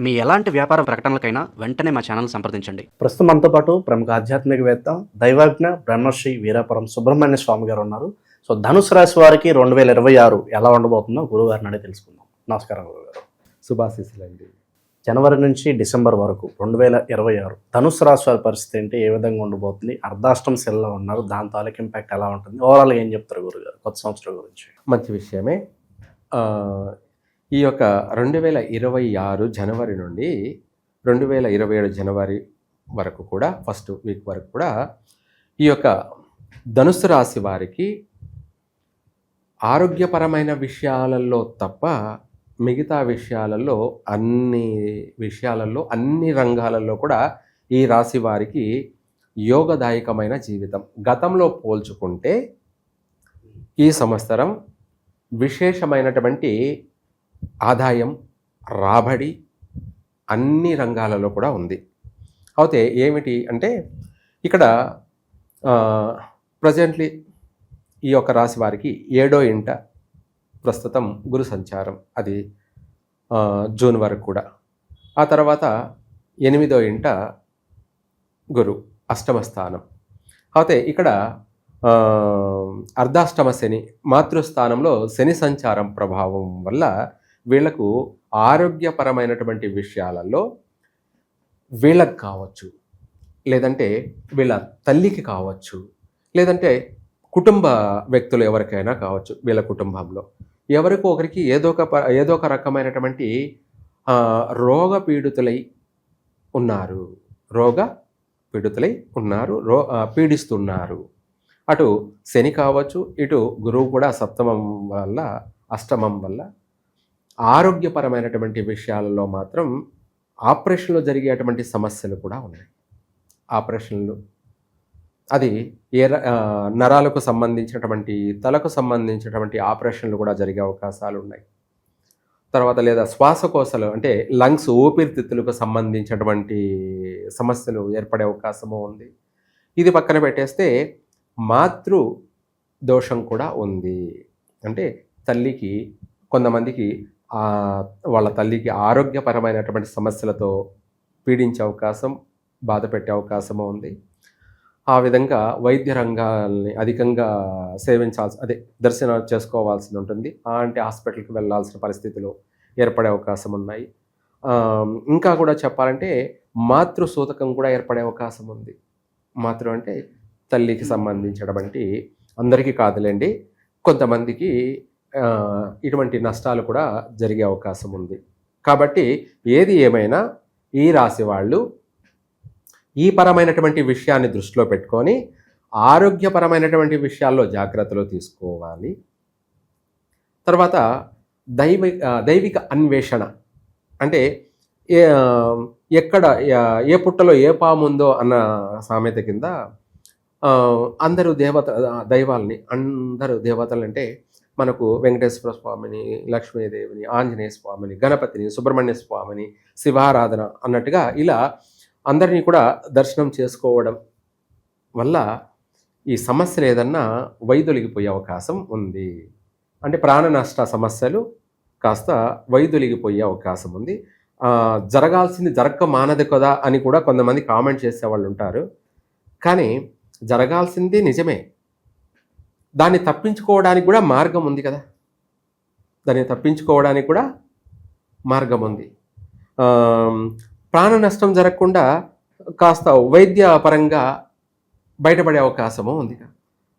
మీ ఎలాంటి వ్యాపార ప్రకటనలకైనా వెంటనే మా ఛానల్ సంప్రదించండి. ప్రస్తుతం మనతో పాటు ప్రముఖ ఆధ్యాత్మికవేత్త దైవజ్ఞ బ్రహ్మశ్రీ వీరాపురం సుబ్రహ్మణ్య స్వామి గారు ఉన్నారు. సో ధనుసు రాశి వారికి 2026 ఎలా ఉండబోతుందో గురువు గారిని అడిగి తెలుసుకుందాం. నమస్కారం గురుగారు. శుభాశీస్సులండి. జనవరి నుంచి డిసెంబర్ వరకు 2026 ధనుసు రాశి వారి పరిస్థితి ఏంటి, ఏ విధంగా ఉండబోతుంది? అర్ధాష్టం సెల్లో ఉన్నారు, దాని తాలూకు ఇంపాక్ట్ ఎలా ఉంటుంది? ఓవరాల్గా ఏం చెప్తారు గురుగారు కొత్త సంవత్సరం గురించి? మంచి విషయమే. ఈ యొక్క 2026 జనవరి నుండి 2027 జనవరి వరకు కూడా, ఫస్ట్ వీక్ వరకు కూడా ఈ యొక్క ధనుసు రాశి వారికి ఆరోగ్యపరమైన విషయాలలో తప్ప మిగతా విషయాలలో అన్ని రంగాలలో కూడా ఈ రాశి వారికి యోగదాయకమైన జీవితం. గతంలో పోల్చుకుంటే ఈ సంవత్సరం విశేషమైనటువంటి ఆదాయం, రాబడి అన్ని రంగాలలో కూడా ఉంది. అయితే ఏమిటి అంటే, ఇక్కడ ప్రజెంట్లీ ఈ యొక్క రాశి వారికి 7వ ఇంట ప్రస్తుతం గురు సంచారం, అది జూన్ వరకు కూడా. ఆ తర్వాత 8వ ఇంట గురు, అష్టమ స్థానం. అయితే ఇక్కడ అర్ధాష్టమ శని, మాతృస్థానంలో శని సంచారం ప్రభావం వల్ల వీళ్లకు ఆరోగ్యపరమైనటువంటి విషయాలలో వీళ్ళకి కావచ్చు, లేదంటే వీళ్ళ తల్లికి కావచ్చు, లేదంటే కుటుంబ వ్యక్తులు ఎవరికైనా కావచ్చు, వీళ్ళ కుటుంబంలో ఎవరికో ఒకరికి ఏదో ఒక రకమైనటువంటి పీడితులై ఉన్నారు, పీడిస్తున్నారు. అటు శని కావచ్చు, ఇటు గురువు కూడా సప్తమం వల్ల, అష్టమం వల్ల ఆరోగ్యపరమైనటువంటి విషయాలలో మాత్రం ఆపరేషన్లో జరిగేటువంటి సమస్యలు కూడా ఉన్నాయి. ఆపరేషన్లు అది నరాలకు సంబంధించినటువంటి, తలకు సంబంధించినటువంటి ఆపరేషన్లు కూడా జరిగే అవకాశాలు ఉన్నాయి. తర్వాత లేదా శ్వాసకోశలు అంటే లంగ్స్, ఊపిరితిత్తులకు సంబంధించినటువంటి సమస్యలు ఏర్పడే అవకాశము ఉంది. ఇది పక్కన పెట్టేస్తే మాతృ దోషం కూడా ఉంది. అంటే తల్లికి, కొంతమందికి వాళ్ళ తల్లికి ఆరోగ్యపరమైనటువంటి సమస్యలతో పీడించే అవకాశం, బాధ పెట్టే అవకాశము ఉంది. ఆ విధంగా వైద్య రంగాల్ని అధికంగా దర్శనం చేసుకోవాల్సి ఉంటుంది. అంటే హాస్పిటల్కి వెళ్ళాల్సిన పరిస్థితులు ఏర్పడే అవకాశం ఉన్నాయి. ఇంకా కూడా చెప్పాలంటే మాతృ సూతకం కూడా ఏర్పడే అవకాశం ఉంది. మాతృ అంటే తల్లికి సంబంధించినటువంటి, అందరికీ కాదులేండి, కొంతమందికి ఇటువంటి నష్టాలు కూడా జరిగే అవకాశం ఉంది. కాబట్టి ఏది ఏమైనా ఈ రాశి వాళ్ళు ఈ పరమైనటువంటి విషయాన్ని దృష్టిలో పెట్టుకొని ఆరోగ్యపరమైనటువంటి విషయాల్లో జాగ్రత్తలు తీసుకోవాలి. తర్వాత దైవిక అన్వేషణ అంటే ఎక్కడ ఏ పుట్టలో ఏ పాము ఉందో అన్న సామెత కింద అందరూ దేవతలు అంటే మనకు వెంకటేశ్వర స్వామిని, లక్ష్మీదేవిని, ఆంజనేయ స్వామిని, గణపతిని, సుబ్రహ్మణ్య స్వామిని, శివారాధన అన్నట్టుగా ఇలా అందరినీ కూడా దర్శనం చేసుకోవడం వల్ల ఈ సమస్యలు ఏదన్నా వైదొలిగిపోయే అవకాశం ఉంది. అంటే ప్రాణ నష్ట సమస్యలు కాస్త వైదొలిగిపోయే అవకాశం ఉంది. జరగాల్సింది జరగక మానదు కదా అని కూడా కొంతమంది కామెంట్ చేసేవాళ్ళు ఉంటారు. కానీ జరగాల్సింది నిజమే, దాన్ని తప్పించుకోవడానికి కూడా మార్గం ఉంది కదా. మార్గం ఉంది. ప్రాణ నష్టం జరగకుండా కాస్త వైద్య పరంగా బయటపడే అవకాశము ఉంది.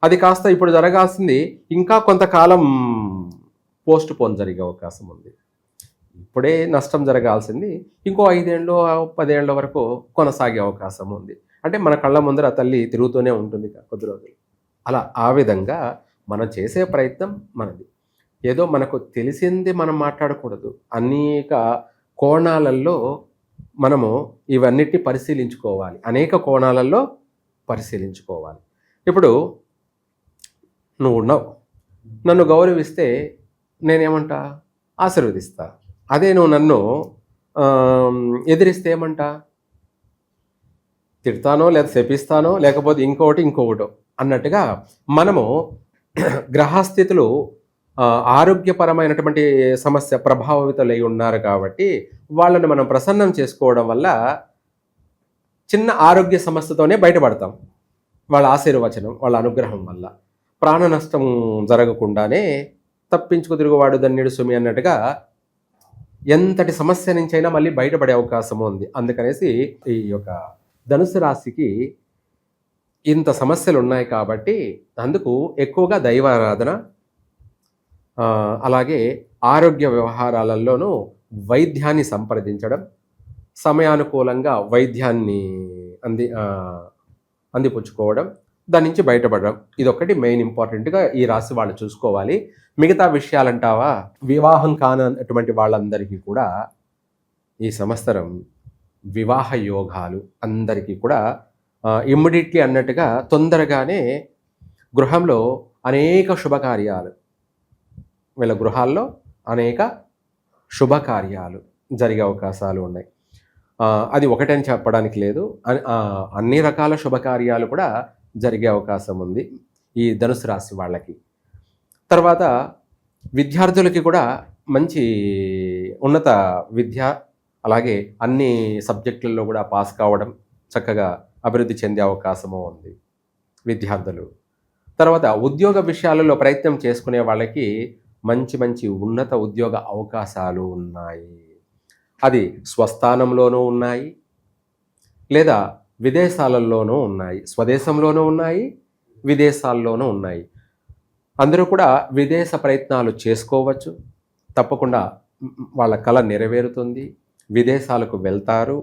అది కాస్త ఇప్పుడు జరగాల్సింది ఇంకా కొంతకాలం పోస్ట్ పోన్ జరిగే అవకాశం ఉంది. ఇప్పుడే నష్టం జరగాల్సింది ఇంకో 5 ఏళ్ళు 10 ఏళ్ళ వరకు కొనసాగే అవకాశం ఉంది. అంటే మన కళ్ళ ముందర తల్లి తిరుగుతూనే ఉంటుంది కొద్ది రోజులు. అలా ఆ విధంగా మనం చేసే ప్రయత్నం మనది. ఏదో మనకు తెలిసింది మనం మాట్లాడకూడదు. అనేక కోణాలలో మనము ఇవన్నిటిని పరిశీలించుకోవాలి. అనేక కోణాలలో పరిశీలించుకోవాలి. ఇప్పుడు నువ్వు ఉన్నావు, నన్ను గౌరవిస్తే నేనేమంటా? ఆశీర్వదిస్తా. అదే నువ్వు నన్ను ఎదిరిస్తే ఏమంటా? తిడతానో, లేదా శపిస్తానో, లేకపోతే ఇంకొకటో అన్నట్టుగా మనము గ్రహస్థితులు ఆరోగ్యపరమైనటువంటి సమస్య ప్రభావితులై ఉన్నారు కాబట్టి వాళ్ళని మనం ప్రసన్నం చేసుకోవడం వల్ల చిన్న ఆరోగ్య సమస్యతోనే బయటపడతాం. వాళ్ళ ఆశీర్వచనం, వాళ్ళ అనుగ్రహం వల్ల ప్రాణ నష్టం జరగకుండానే తప్పించుకు తిరుగువాడు ధన్యుడు సుమి అన్నట్టుగా ఎంతటి సమస్య నుంచైనా మళ్ళీ బయటపడే అవకాశం ఉంది. అందుకనేసి ఈ యొక్క ధనుసు రాశికి ఇంత సమస్యలు ఉన్నాయి కాబట్టి అందుకు ఎక్కువగా దైవారాధన, అలాగే ఆరోగ్య వ్యవహారాలలోనూ వైద్యాన్ని సంప్రదించడం, సమయానుకూలంగా వైద్యాన్ని అందిపుచ్చుకోవడం, దాని నుంచి బయటపడడం, ఇదొక్కటి మెయిన్ ఇంపార్టెంట్గా ఈ రాశి వాళ్ళు చూసుకోవాలి. మిగతా విషయాలంటావా, వివాహం కానటువంటి వాళ్ళందరికీ కూడా ఈ సంవత్సరం వివాహ యోగాలు అందరికీ కూడా ఇమ్మీడియట్లీ అన్నట్టుగా తొందరగానే గృహంలో అనేక శుభకార్యాలు, వీళ్ళ గృహాల్లో అనేక శుభకార్యాలు జరిగే అవకాశాలు ఉన్నాయి. అది ఒకటని చెప్పడానికి లేదు, అన్ని రకాల శుభకార్యాలు కూడా జరిగే అవకాశం ఉంది ఈ ధనుసు రాశి వాళ్ళకి. తర్వాత విద్యార్థులకి కూడా మంచి ఉన్నత విద్య, అలాగే అన్ని సబ్జెక్టులలో కూడా పాస్ కావడం, చక్కగా అభివృద్ధి చెందే అవకాశము ఉంది విద్యార్థులు. తర్వాత ఉద్యోగ విషయాలలో ప్రయత్నం చేసుకునే వాళ్ళకి మంచి మంచి ఉన్నత ఉద్యోగ అవకాశాలు ఉన్నాయి. అది స్వస్థానంలోనూ ఉన్నాయి, లేదా విదేశాలలోనూ ఉన్నాయి. స్వదేశంలోనూ ఉన్నాయి, విదేశాల్లోనూ ఉన్నాయి. అందరూ కూడా విదేశ ప్రయత్నాలు చేసుకోవచ్చు. తప్పకుండా వాళ్ళ కళ నెరవేరుతుంది, విదేశాలకు వెళ్తారు.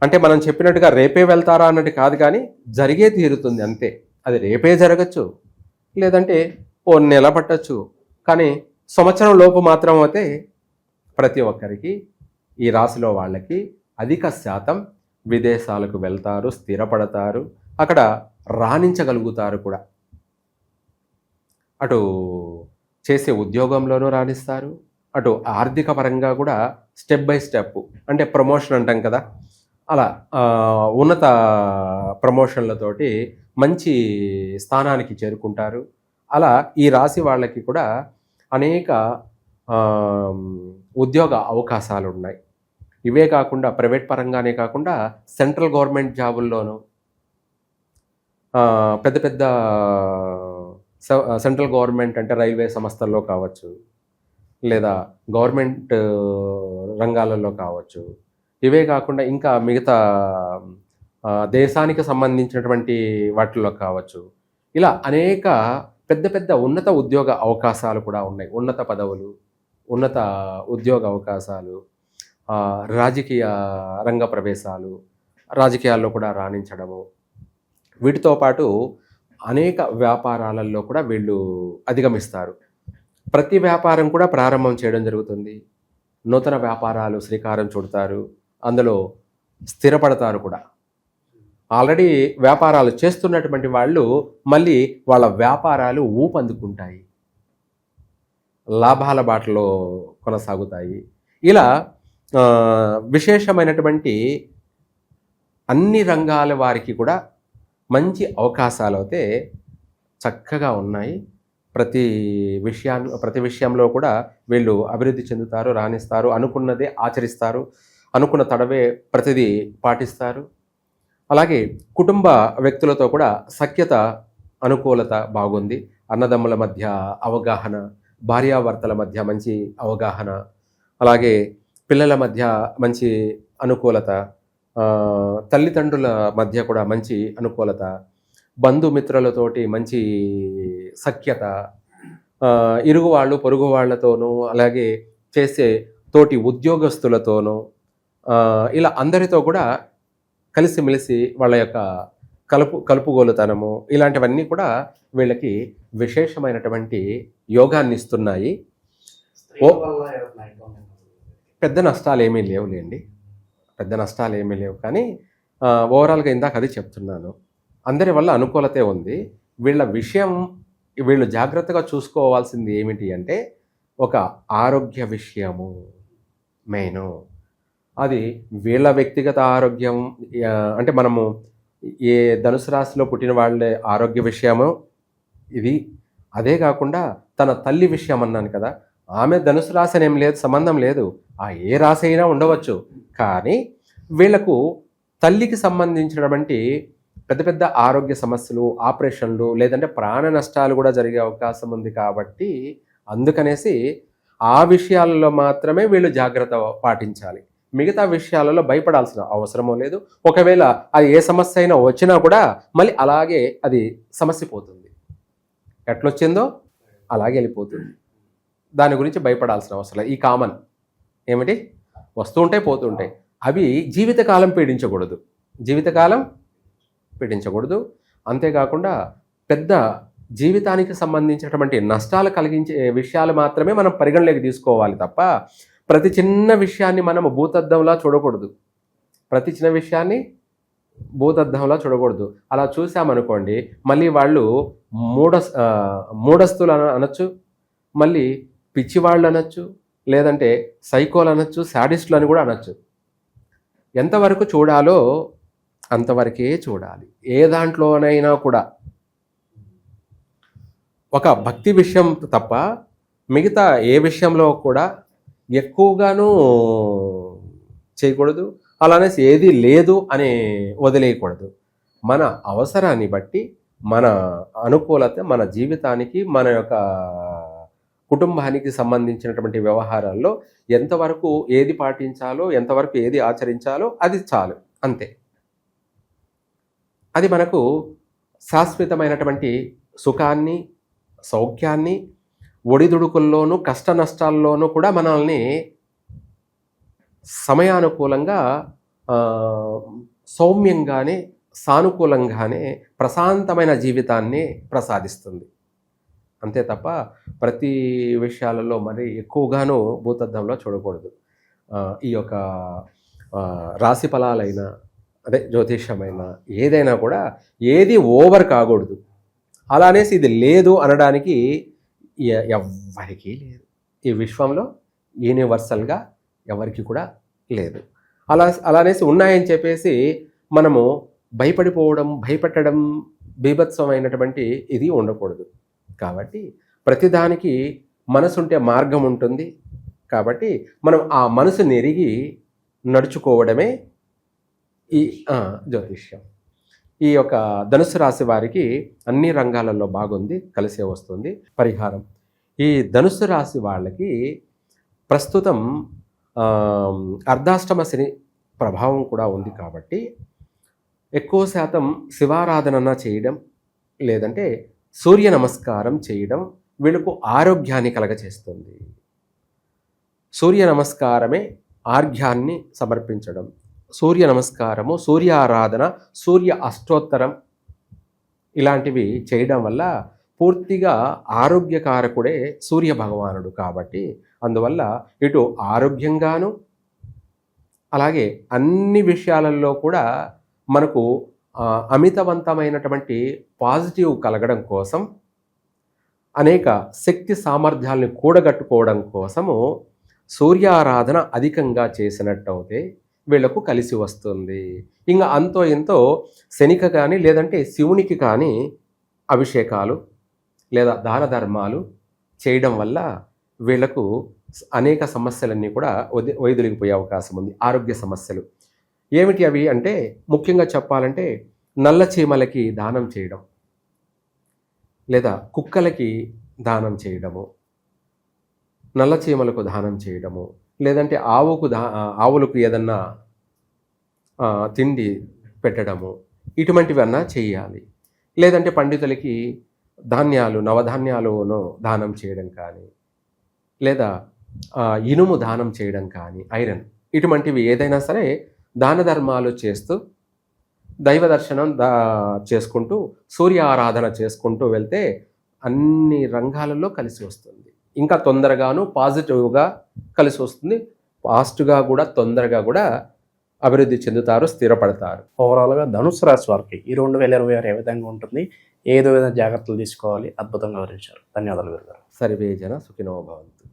అంటే మనం చెప్పినట్టుగా రేపే వెళ్తారా అన్నట్టు కాదు, కానీ జరిగే తీరుతుంది అంతే. అది రేపే జరగచ్చు, లేదంటే ఓ నెల పట్టచ్చు, కానీ సంవత్సరం లోపు మాత్రం అయితే ప్రతి ఒక్కరికి ఈ రాశిలో వాళ్ళకి అధిక శాతం విదేశాలకు వెళ్తారు, స్థిరపడతారు, అక్కడ రాణించగలుగుతారు కూడా. అటు చేసే ఉద్యోగంలోనూ రాణిస్తారు, అటు ఆర్థిక పరంగా కూడా స్టెప్ బై స్టెప్, అంటే ప్రమోషన్ అంటాం కదా, అలా ఉన్నత ప్రమోషన్లతోటి మంచి స్థానానికి చేరుకుంటారు. అలా ఈ రాశి వాళ్ళకి కూడా అనేక ఉద్యోగ అవకాశాలు ఉన్నాయి. ఇవే కాకుండా ప్రైవేట్ పరంగానే కాకుండా సెంట్రల్ గవర్నమెంట్ జాబుల్లోనూ, పెద్ద పెద్ద సెంట్రల్ గవర్నమెంట్ అంటే రైల్వే సంస్థల్లో కావచ్చు, లేదా గవర్నమెంట్ రంగాలలో కావచ్చు, ఇవే కాకుండా ఇంకా మిగతా దేశానికి సంబంధించినటువంటి వాటిల్లో కావచ్చు, ఇలా అనేక పెద్ద పెద్ద ఉన్నత ఉద్యోగ అవకాశాలు కూడా ఉన్నాయి. ఉన్నత పదవులు, ఉన్నత ఉద్యోగ అవకాశాలు, రాజకీయ రంగ ప్రవేశాలు, రాజకీయాల్లో కూడా రాణించడము, వీటితో పాటు అనేక వ్యాపారాలలో కూడా వీళ్ళు అధిగమిస్తారు. ప్రతి వ్యాపారం కూడా ప్రారంభం చేయడం జరుగుతుంది. నూతన వ్యాపారాలు శ్రీకారం చుడతారు, అందులో స్థిరపడతారు కూడా. ఆల్రెడీ వ్యాపారాలు చేస్తున్నటువంటి వాళ్ళు మళ్ళీ వాళ్ళ వ్యాపారాలు ఊపందుకుంటాయి, లాభాల బాటలో కొనసాగుతాయి. ఇలా విశేషమైనటువంటి అన్ని రంగాల వారికి కూడా మంచి అవకాశాలు అయితే చక్కగా ఉన్నాయి. ప్రతి విషయంలో కూడా వీళ్ళు అభివృద్ధి చెందుతారు, రాణిస్తారు, అనుకున్నదే ఆచరిస్తారు, అనుకున్న తడవే ప్రతిదీ పాటిస్తారు. అలాగే కుటుంబ వ్యక్తులతో కూడా సఖ్యత, అనుకూలత బాగుంది. అన్నదమ్ముల మధ్య అవగాహన, భార్యాభర్తల మధ్య మంచి అవగాహన, అలాగే పిల్లల మధ్య మంచి అనుకూలత, తల్లిదండ్రుల మధ్య కూడా మంచి అనుకూలత, బంధుమిత్రులతోటి మంచి సఖ్యత, ఇరుగు వాళ్ళు పొరుగు వాళ్ళతోనూ, అలాగే చేసే తోటి ఉద్యోగస్తులతోనూ, ఇలా అందరితో కూడా కలిసిమెలిసి వాళ్ళ యొక్క కలుపుగోలుతనము, ఇలాంటివన్నీ కూడా వీళ్ళకి విశేషమైనటువంటి యోగాన్ని ఇస్తున్నాయి. పెద్ద నష్టాలు ఏమీ లేవులేండి, పెద్ద నష్టాలు ఏమీ లేవు. కానీ ఓవరాల్గా ఇందాక అది చెప్తున్నాను, అందరి వల్ల అనుకూలతే ఉంది. వీళ్ళు జాగ్రత్తగా చూసుకోవాల్సింది ఏమిటి అంటే ఒక ఆరోగ్య విషయము మెయిన్. అది వీళ్ళ వ్యక్తిగత ఆరోగ్యం, అంటే మనము ఏ ధనుసు రాశిలో పుట్టిన వాళ్ళే ఆరోగ్య విషయము ఇది. అదే కాకుండా తన తల్లి విషయం అన్నాను కదా, ఆమె ధనుసు రాశి అని ఏం లేదు, సంబంధం లేదు. ఏ రాశి అయినా ఉండవచ్చు. కానీ వీళ్ళకు తల్లికి సంబంధించినటువంటి పెద్ద పెద్ద ఆరోగ్య సమస్యలు, ఆపరేషన్లు, లేదంటే ప్రాణ నష్టాలు కూడా జరిగే అవకాశం ఉంది. కాబట్టి అందుకనేసి ఆ విషయాలలో మాత్రమే వీళ్ళు జాగ్రత్త పాటించాలి. మిగతా విషయాలలో భయపడాల్సిన అవసరమో లేదు. ఒకవేళ అది ఏ సమస్య అయినా వచ్చినా కూడా మళ్ళీ అలాగే అది సమస్య పోతుంది. ఎట్లొచ్చిందో అలాగే వెళ్ళిపోతుంది. దాని గురించి భయపడాల్సిన అవసరం లేదు. ఈ కామన్ ఏమిటి, వస్తూ ఉంటాయి, పోతూ ఉంటాయి. అవి జీవితకాలం పీడించకూడదు. అంతేకాకుండా పెద్ద జీవితానికి సంబంధించినటువంటి నష్టాలు కలిగించే విషయాలు మాత్రమే మనం పరిగణలోకి తీసుకోవాలి తప్ప ప్రతి చిన్న విషయాన్ని మనం భూతద్దంలా చూడకూడదు. అలా చూసామనుకోండి, మళ్ళీ వాళ్ళు మూఢస్తులు అనొచ్చు, మళ్ళీ పిచ్చివాళ్ళు అనొచ్చు, లేదంటే సైకోలు అనొచ్చు, శాడిస్టులు అని కూడా అనొచ్చు. ఎంతవరకు చూడాలో అంతవరకే చూడాలి. ఏ దాంట్లోనైనా కూడా ఒక భక్తి విషయం తప్ప మిగతా ఏ విషయంలో కూడా ఎక్కువగాను చేయకూడదు. అలానేసి ఏది లేదు అని వదిలేయకూడదు. మన అవసరాన్ని బట్టి, మన అనుకూలత, మన జీవితానికి, మన యొక్క కుటుంబానికి సంబంధించినటువంటి వ్యవహారాల్లో ఎంతవరకు ఏది పాటించాలో, ఎంతవరకు ఏది ఆచరించాలో అది చాలు, అంతే. అది మనకు శాశ్వతమైనటువంటి సుఖాన్ని, సౌఖ్యాన్ని, ఒడిదుడుకుల్లోనూ కష్ట నష్టాల్లోనూ కూడా మనల్ని సమయానుకూలంగా, సౌమ్యంగానే, సానుకూలంగానే ప్రశాంతమైన జీవితాన్ని ప్రసాదిస్తుంది. అంతే తప్ప ప్రతి విషయాలలో మరి ఎక్కువగాను భూతద్దంలో చూడకూడదు. ఈ యొక్క రాశి ఫలాలైనా, అదే జ్యోతిష్యమైనా, ఏదైనా కూడా ఏది ఓవర్ కాకూడదు. అలానేసి ఇది లేదు అనడానికి ఎవ్వరికీ లేదు. ఈ విశ్వంలో యూనివర్సల్గా ఎవరికి కూడా లేదు. అలానేసి ఉన్నాయని చెప్పేసి మనము భయపెట్టడం బీభత్సమైనటువంటి ఇది ఉండకూడదు. కాబట్టి ప్రతిదానికి మనసుంటే మార్గం ఉంటుంది. కాబట్టి మనం ఆ మనసు నెరిగి నడుచుకోవడమే ఈ జ్యోతిష్యం. ఈ యొక్క ధనుసు రాశి వారికి అన్ని రంగాలలో బాగుంది, కలిసే వస్తుంది. పరిహారం: ఈ ధనుసు రాశి వాళ్ళకి ప్రస్తుతం అర్ధాష్టమ శని ప్రభావం కూడా ఉంది. కాబట్టి ఎక్కువ శాతం శివారాధన చేయడం, లేదంటే సూర్య నమస్కారం చేయడం వీళ్ళకు ఆరోగ్యాన్ని కలగచేస్తుంది. సూర్య నమస్కారమే ఆర్ఘ్యాన్ని సమర్పించడం, సూర్య నమస్కారము, సూర్యారాధన, సూర్య అష్టోత్తరం ఇలాంటివి చేయడం వల్ల పూర్తిగా ఆరోగ్యకారకుడే సూర్య భగవానుడు. కాబట్టి అందువల్ల ఇటు ఆరోగ్యంగాను, అలాగే అన్ని విషయాలలో కూడా మనకు అమితవంతమైనటువంటి పాజిటివ్ కలగడం కోసం, అనేక శక్తి సామర్థ్యాలను కూడగట్టుకోవడం కోసము సూర్యారాధన అధికంగా చేసినట్టయితే వీళ్లకు కలిసి వస్తుంది. ఇంకా అంతో ఎంతో శనికి కానీ, లేదంటే శివునికి కానీ అభిషేకాలు లేదా దాన ధర్మాలు చేయడం వల్ల వీళ్లకు అనేక సమస్యలన్నీ కూడా వైదొలిగిపోయే అవకాశం ఉంది. ఆరోగ్య సమస్యలు ఏమిటి అవి అంటే, ముఖ్యంగా చెప్పాలంటే నల్ల చీమలకి దానం చేయడం, లేదా కుక్కలకి దానం చేయడము, నల్ల చీమలకు దానం చేయడము, లేదంటే ఆవులకు ఏదన్నా తిండి పెట్టడము, ఇటువంటివన్నా చేయాలి. లేదంటే పండితులకి ధాన్యాలు, నవధాన్యాలను దానం చేయడం కానీ, లేదా ఇనుము దానం చేయడం కానీ, ఐరన్, ఇటువంటివి ఏదైనా సరే దాన ధర్మాలు చేస్తూ, దైవ దర్శనం చేసుకుంటూ, సూర్య ఆరాధన చేసుకుంటూ వెళ్తే అన్ని రంగాలలో కలిసి వస్తుంది. ఇంకా తొందరగాను పాజిటివ్గా కలిసి వస్తుంది. ఫాస్ట్గా కూడా, తొందరగా కూడా అభివృద్ధి చెందుతారు, స్థిరపడతారు. ఓవరాల్గా ధనుసు రాశి వారికి ఈ 2026 ఏ విధంగా ఉంటుంది, ఏదో విధంగా జాగ్రత్తలు తీసుకోవాలి, అద్భుతంగా వివరించారు. ధన్యవాదాలు గురుగారు. సర్వే జన సుఖినో భవంతు.